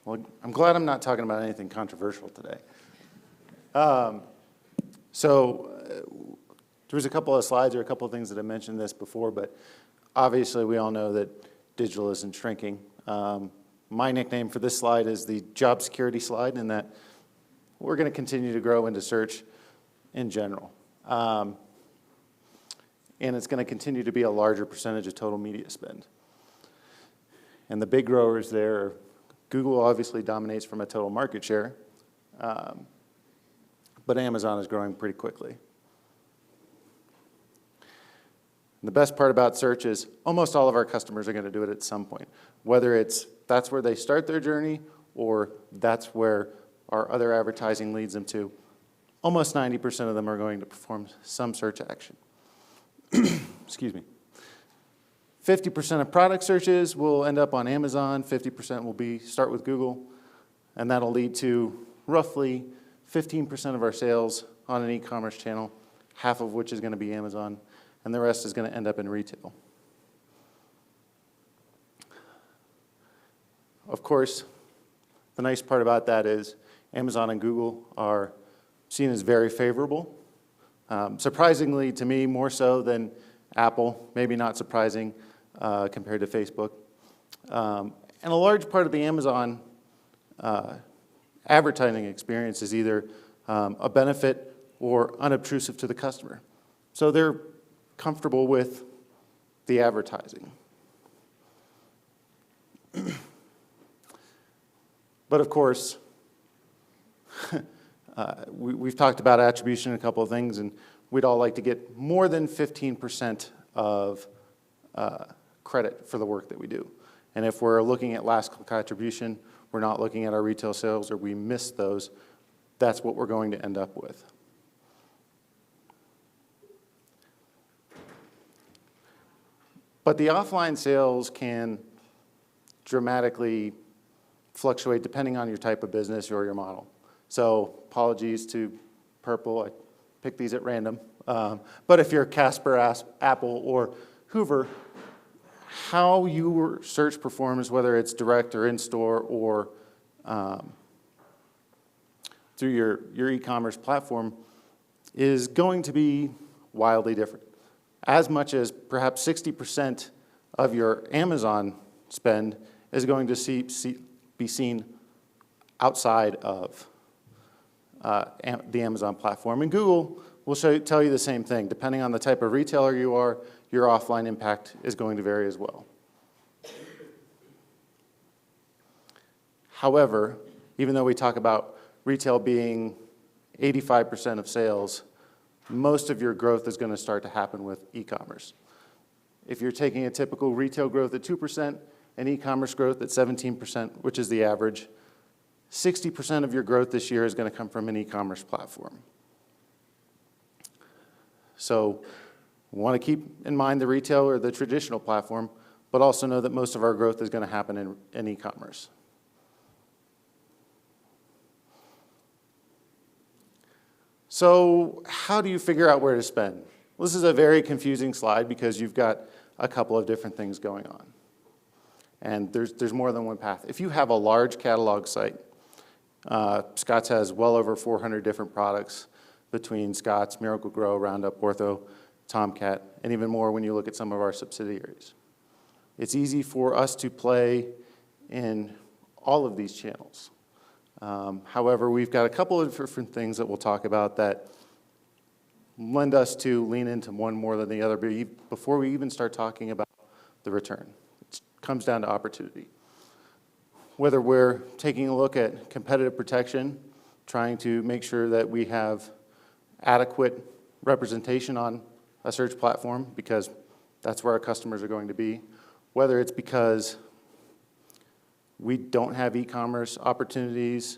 Well, I'm glad I'm not talking about anything controversial today. There was a couple of slides or a couple of things that I mentioned this before, but obviously we all know that digital isn't shrinking. My nickname for this slide is the job security slide, in that we're going to continue to grow into search in general. And it's going to continue to be a larger percentage of total media spend. And the big growers there, Google obviously dominates from a total market share, but Amazon is growing pretty quickly. And the best part about search is almost all of our customers are going to do it at some point, whether that's where they start their journey or that's where our other advertising leads them to. Almost 90% of them are going to perform some search action. Excuse me. 50% of product searches will end up on Amazon, 50% will start with Google, and that'll lead to roughly 15% of our sales on an e-commerce channel, half of which is going to be Amazon, and the rest is going to end up in retail. Of course, the nice part about that is Amazon and Google are seen as very favorable. Surprisingly to me, more so than Apple, maybe not surprising compared to Facebook. And a large part of the Amazon advertising experience is either a benefit or unobtrusive to the customer. So they're comfortable with the advertising. But of course, we've talked about attribution and a couple of things, and we'd all like to get more than 15% of credit for the work that we do. And if we're looking at last click attribution, we're not looking at our retail sales, or we miss those, that's what we're going to end up with. But the offline sales can dramatically fluctuate depending on your type of business or your model. So apologies to Purple, I picked these at random. But if you're Casper, Apple, or Hoover, how your search performs, whether it's direct or in-store or through your e-commerce platform, is going to be wildly different. As much as perhaps 60% of your Amazon spend is going to be seen outside of the Amazon platform. And Google will tell you the same thing. Depending on the type of retailer you are, your offline impact is going to vary as well. However, even though we talk about retail being 85% of sales, most of your growth is going to start to happen with e-commerce. If you're taking a typical retail growth at 2% and e-commerce growth at 17%, which is the average, 60% of your growth this year is going to come from an e-commerce platform. So we want to keep in mind the retail or the traditional platform, but also know that most of our growth is going to happen in e-commerce. So how do you figure out where to spend? Well, this is a very confusing slide because you've got a couple of different things going on. And there's more than one path. If you have a large catalog site, Scotts has well over 400 different products between Scotts, Miracle-Gro, Roundup, Ortho, Tomcat, and even more when you look at some of our subsidiaries. It's easy for us to play in all of these channels. However, we've got a couple of different things that we'll talk about that lend us to lean into one more than the other before we even start talking about the return. It comes down to opportunity. Whether we're taking a look at competitive protection, trying to make sure that we have adequate representation on a search platform because that's where our customers are going to be, whether it's because we don't have e-commerce opportunities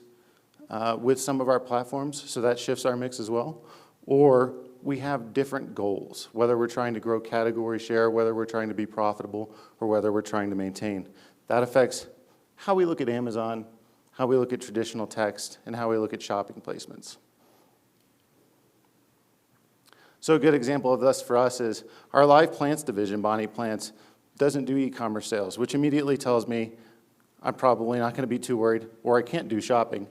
with some of our platforms, so that shifts our mix as well, or we have different goals, whether we're trying to grow category share, whether we're trying to be profitable, or whether we're trying to maintain. That affects how we look at Amazon, how we look at traditional text, and how we look at shopping placements. So a good example of this for us is our live plants division, Bonnie Plants, doesn't do e-commerce sales, which immediately tells me I'm probably not going to be too worried, or I can't do shopping,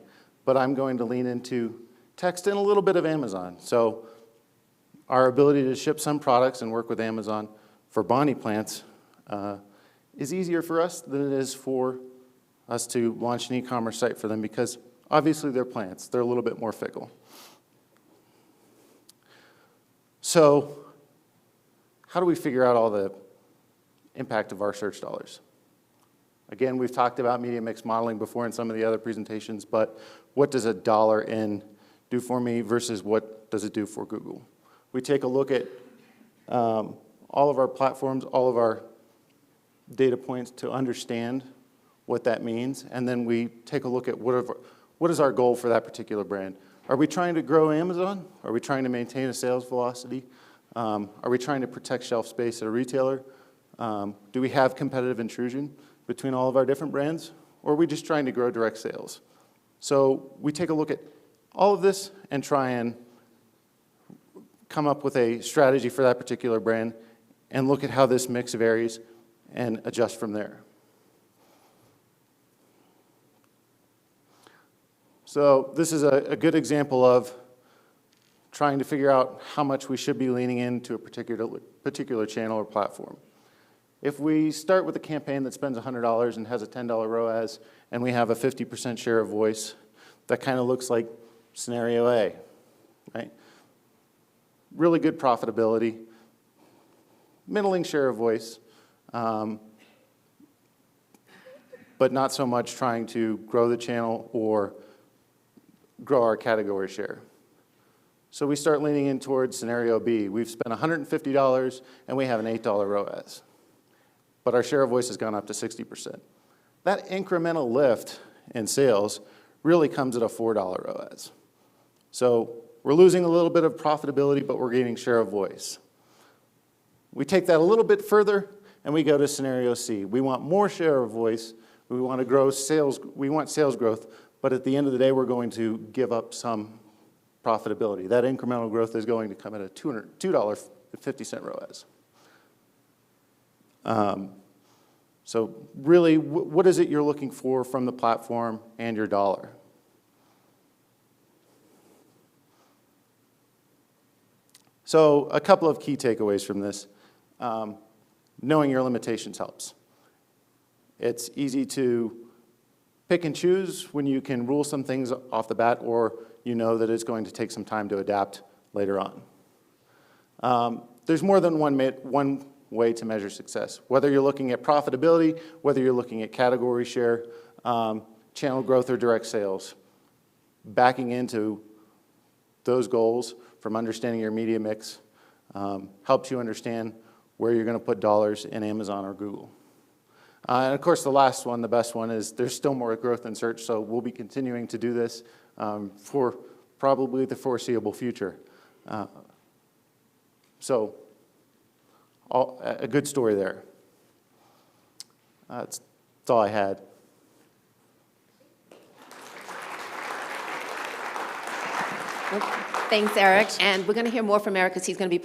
but I'm going to lean into text and a little bit of Amazon. So our ability to ship some products and work with Amazon for Bonnie plants is easier for us than it is for us to launch an e-commerce site for them, because obviously they're plants. They're a little bit more fickle. So how do we figure out all the impact of our search dollars? Again, we've talked about media mix modeling before in some of the other presentations, but what does $1 in do for me versus what does it do for Google? We take a look at all of our platforms, all of our data points to understand what that means, and then we take a look at what is our goal for that particular brand. Are we trying to grow Amazon? Are we trying to maintain a sales velocity? Are we trying to protect shelf space at a retailer? Do we have competitive intrusion between all of our different brands? Or are we just trying to grow direct sales? So we take a look at all of this and try and come up with a strategy for that particular brand and look at how this mix varies and adjust from there. So this is a good example of trying to figure out how much we should be leaning into a particular channel or platform. If we start with a campaign that spends $100 and has a $10 ROAS, and we have a 50% share of voice, that kind of looks like scenario A, right? Really good profitability, middling share of voice, but not so much trying to grow the channel or grow our category share. So we start leaning in towards scenario B. We've spent $150 and we have an $8 ROAS, but our share of voice has gone up to 60%. That incremental lift in sales really comes at a $4 ROAS. So we're losing a little bit of profitability, but we're gaining share of voice. We take that a little bit further and we go to scenario C. We want more share of voice. We want to grow sales. We want sales growth, but at the end of the day, we're going to give up some profitability. That incremental growth is going to come at a $2.50 ROAS. So really, what is it you're looking for from the platform and your dollar? So a couple of key takeaways from this. Knowing your limitations helps. It's easy to pick and choose when you can rule some things off the bat, or you know that it's going to take some time to adapt later on. There's more than one way to measure success. Whether you're looking at profitability, whether you're looking at category share, channel growth, or direct sales, backing into those goals from understanding your media mix helps you understand where you're going to put dollars in Amazon or Google. And of course, the last one, the best one, is there's still more growth in search, so we'll be continuing to do this for probably the foreseeable future. So a good story there. That's all I had. Thanks, Eric. And we're going to hear more from Eric because he's going to be